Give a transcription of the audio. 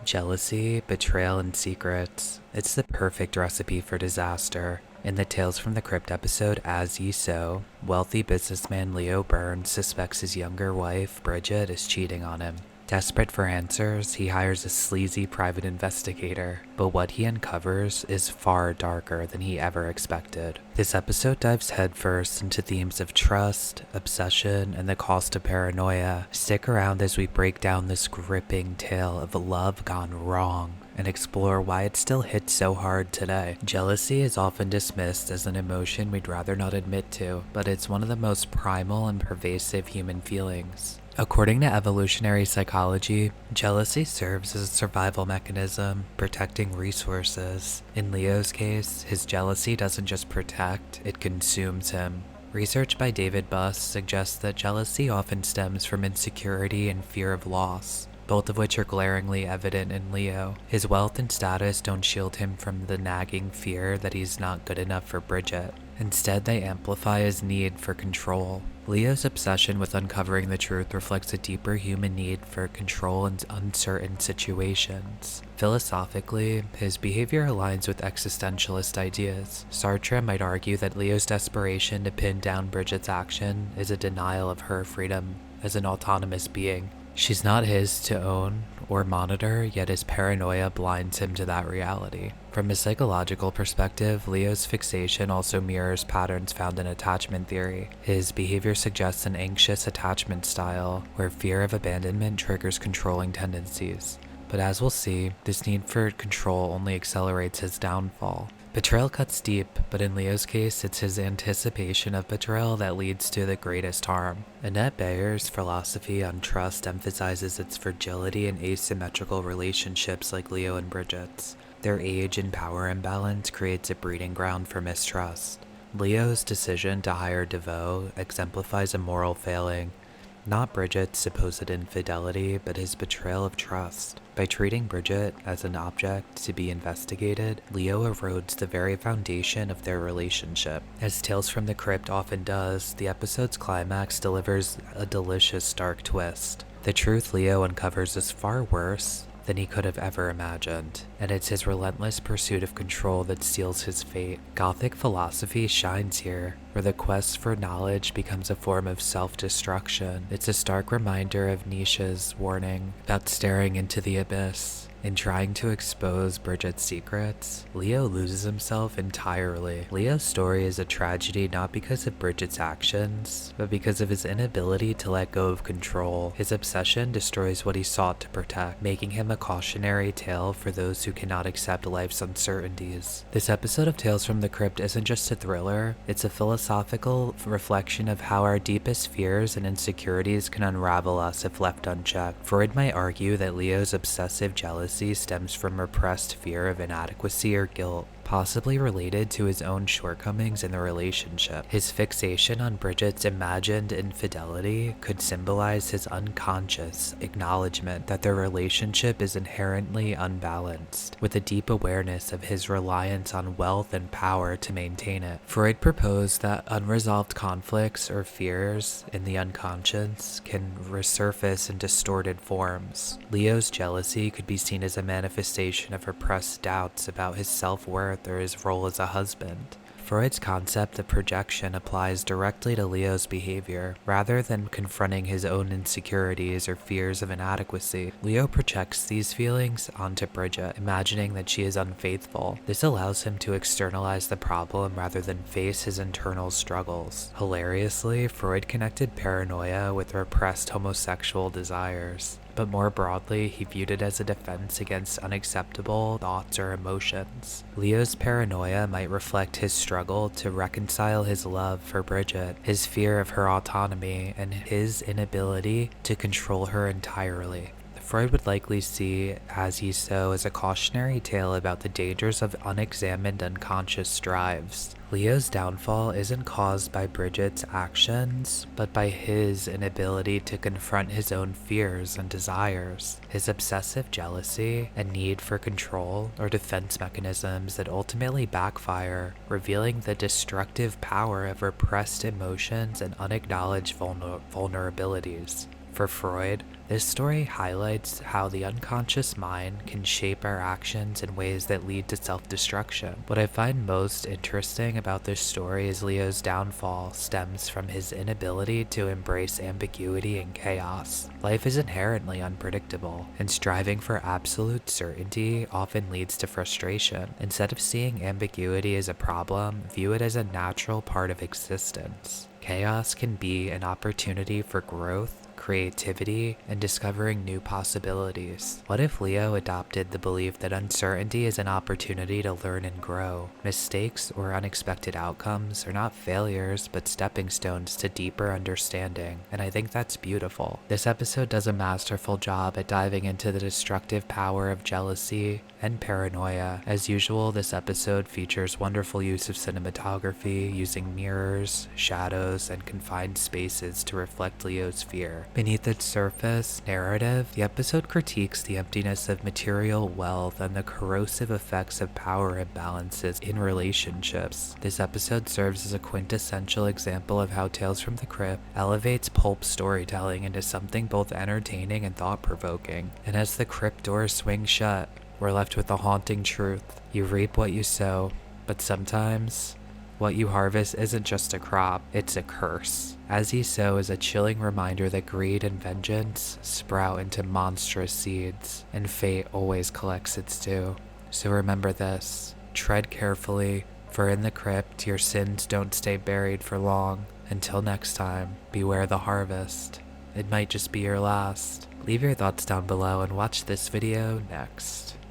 Jealousy, betrayal, and secrets. It's the perfect recipe for disaster. In the Tales from the Crypt episode As Ye Sow, wealthy businessman Leo Burns suspects his younger wife, Bridget, is cheating on him. Desperate for answers, he hires a sleazy private investigator, but what he uncovers is far darker than he ever expected. This episode dives headfirst into themes of trust, obsession, and the cost of paranoia. Stick around as we break down this gripping tale of love gone wrong and explore why it still hits so hard today. Jealousy is often dismissed as an emotion we'd rather not admit to, but it's one of the most primal and pervasive human feelings. According to evolutionary psychology, jealousy serves as a survival mechanism, protecting resources. In Leo's case, his jealousy doesn't just protect, it consumes him. Research by David Buss suggests that jealousy often stems from insecurity and fear of loss, both of which are glaringly evident in Leo. His wealth and status don't shield him from the nagging fear that he's not good enough for Bridget. Instead, they amplify his need for control. Leo's obsession with uncovering the truth reflects a deeper human need for control in uncertain situations. Philosophically, his behavior aligns with existentialist ideas. Sartre might argue that Leo's desperation to pin down Bridget's action is a denial of her freedom as an autonomous being. She's not his to own or monitor, yet his paranoia blinds him to that reality. From a psychological perspective, Leo's fixation also mirrors patterns found in attachment theory. His behavior suggests an anxious attachment style, where fear of abandonment triggers controlling tendencies. But as we'll see, this need for control only accelerates his downfall. Betrayal cuts deep, but in Leo's case, it's his anticipation of betrayal that leads to the greatest harm. Annette Bayer's philosophy on trust emphasizes its fragility in asymmetrical relationships like Leo and Bridget's. Their age and power imbalance creates a breeding ground for mistrust. Leo's decision to hire DeVoe exemplifies a moral failing, not Bridget's supposed infidelity, but his betrayal of trust. By treating Bridget as an object to be investigated, Leo erodes the very foundation of their relationship. As Tales from the Crypt often does, the episode's climax delivers a delicious dark twist. The truth Leo uncovers is far worse than he could have ever imagined, and it's his relentless pursuit of control that seals his fate. Gothic philosophy shines here, where the quest for knowledge becomes a form of self-destruction. It's a stark reminder of Nietzsche's warning about staring into the abyss. In trying to expose Bridget's secrets, Leo loses himself entirely. Leo's story is a tragedy not because of Bridget's actions, but because of his inability to let go of control. His obsession destroys what he sought to protect, making him a cautionary tale for those who cannot accept life's uncertainties. This episode of Tales from the Crypt isn't just a thriller, it's a philosophical reflection of how our deepest fears and insecurities can unravel us if left unchecked. Freud might argue that Leo's obsessive jealousy stems from repressed fear of inadequacy or guilt, possibly related to his own shortcomings in the relationship. His fixation on Bridget's imagined infidelity could symbolize his unconscious acknowledgement that their relationship is inherently unbalanced, with a deep awareness of his reliance on wealth and power to maintain it. Freud proposed that unresolved conflicts or fears in the unconscious can resurface in distorted forms. Leo's jealousy could be seen as a manifestation of repressed doubts about his self-worth or his role as a husband. Freud's concept of projection applies directly to Leo's behavior. Rather than confronting his own insecurities or fears of inadequacy, Leo projects these feelings onto Bridget, imagining that she is unfaithful. This allows him to externalize the problem rather than face his internal struggles. Hilariously, Freud connected paranoia with repressed homosexual desires, but more broadly, he viewed it as a defense against unacceptable thoughts or emotions. Leo's paranoia might reflect his struggle to reconcile his love for Bridget, his fear of her autonomy, and his inability to control her entirely. Freud would likely see As Ye Sow as a cautionary tale about the dangers of unexamined unconscious drives. Leo's downfall isn't caused by Bridget's actions, but by his inability to confront his own fears and desires. His obsessive jealousy and need for control are defense mechanisms that ultimately backfire, revealing the destructive power of repressed emotions and unacknowledged vulnerabilities. For Freud, This story highlights how the unconscious mind can shape our actions in ways that lead to self-destruction. What I find most interesting about this story is Leo's downfall stems from his inability to embrace ambiguity and chaos. Life is inherently unpredictable, and striving for absolute certainty often leads to frustration. Instead of seeing ambiguity as a problem, view it as a natural part of existence. Chaos can be an opportunity for growth, creativity, and discovering new possibilities. What if Leo adopted the belief that uncertainty is an opportunity to learn and grow? Mistakes or unexpected outcomes are not failures, but stepping stones to deeper understanding, and I think that's beautiful. This episode does a masterful job at diving into the destructive power of jealousy and paranoia. As usual, this episode features wonderful use of cinematography, using mirrors, shadows, and confined spaces to reflect Leo's fear. Beneath its surface narrative, the episode critiques the emptiness of material wealth and the corrosive effects of power imbalances in relationships. This episode serves as a quintessential example of how Tales from the Crypt elevates pulp storytelling into something both entertaining and thought-provoking. And as the crypt doors swing shut, we're left with the haunting truth. You reap what you sow, but sometimes what you harvest isn't just a crop, it's a curse. As You Sow is a chilling reminder that greed and vengeance sprout into monstrous seeds, and fate always collects its due. So remember this: tread carefully, for in the crypt your sins don't stay buried for long. Until next time, beware the harvest. It might just be your last. Leave your thoughts down below and watch this video next.